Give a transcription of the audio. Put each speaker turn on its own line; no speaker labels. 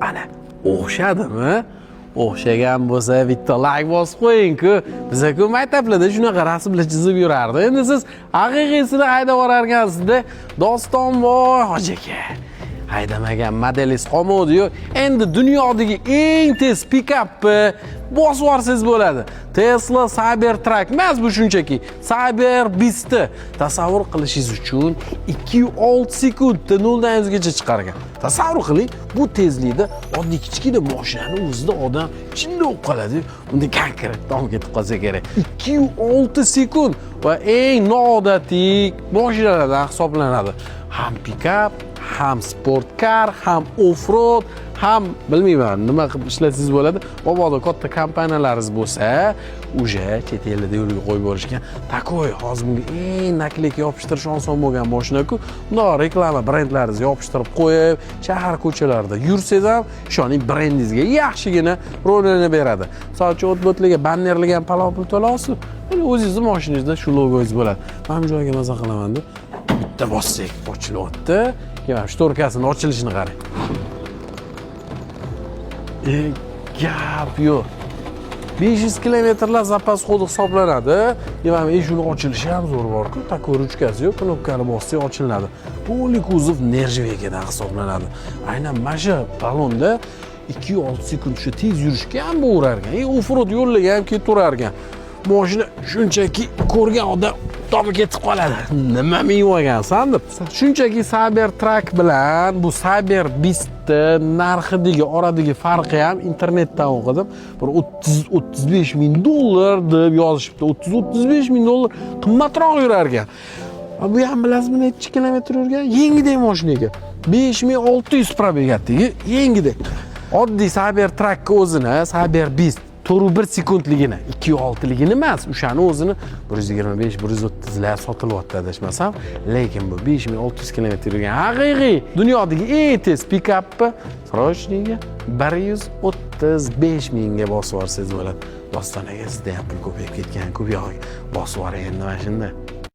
Ana, o'xshadimi? O'xshagan bo'lsa bitta like bosib qo'ying-ku. Biz-ku maktablarda shunaqa rasmlar chizib yurardi. Endi siz haqiqiysini haydab yuborargansizda, Dostonboy hoji aka. Haydamagan modelingiz qolmadi-yu. Endi dunyodagi eng tez pikapni bosib yuborsangiz bo'ladi. Tesla Cybertruck emas bu shunchaki Cyberbeast. Tasavvur qilishingiz uchun 2.6 sekundda 0 dan 100 gacha chiqargan. Tasavvur qiling, bu tezlikda oddiy kichkina mashinani o'zida odam ichida o'qib qoladi. Unda konkret tom ketib qolsa kerak. 2.6 sekund va eng noodatiy mashinalardan hisoblanadi. Ham pikap, ham sportkar, ham off-road, ham bilmayman nima qilib ishlatsangiz bo'ladi. Mabodo katta kompaniyalaringiz bo'lsa, o'sha chet elda yo'lga qo'yib yuborishgan takoy hozirgi eng nakleyka yopishtirish oson bo'lgan mashina-ku. Bunday reklama brendlaringizni yopishtirib qo'yib, shahar ko'chalarida yursangiz ham ishoning brendingizga yaxshigina rolini beradi. Misol uchun o'tbotlarga bannerlagan palov-pul to'lasiz. Endi o'zingizning mashinangizda shu logoingiz bo'ladi. Men bu joyga maza qilaman-da. Bitta bossak ochilyapti. Keyin shtorkasini ochilishini qarang. Gap yo'q. 500 kilometrlar zapas xodi hisoblanadi. Demak, shuni ochilishi ham zo'r bor-ku. Takoy ruchkasi yo'q, knopkani bossak ochiladi. Poli kuzov nerjvekidan hisoblanadi. Aynan mana shu balonda 2.6 sekund shu tez yurishga ham bo'rar ekan. Off-road yo'llarga ham ketib turar ekan. Mashina shunchaki ko'rgan odam tobi ketib qoladi. Nima miyvagansan deb. Shunchaki Cybertruck bilan bu Cyberbeast narxidagi oradagi farqi ham internetdan o'qidim. Bir 30-35 ming dollar deb yozishibdi. 30-35 ming dollar qimmatroq yurar ekan. Bu ham bilasizmi necha kilometr yurgan? Yengidek mashina ekan. 5600 probegati, yengidek. Oddiy Cybertruck o'zini Cyberbeast 1 sekundligini, 2.6ligini emas, o'shani o'zini 125-130 lar sotilyapti adashmasam, lekin bu 5600 kilometr yurgan haqiqiy dunyodagi eng tez pikapni srochniga 135 mingga bosib yuborsangiz bo'ladi. Dostonaga sizda ham pul ko'payib ketgan, ko'p yo'q. Bosib yuboring endi mana shunda.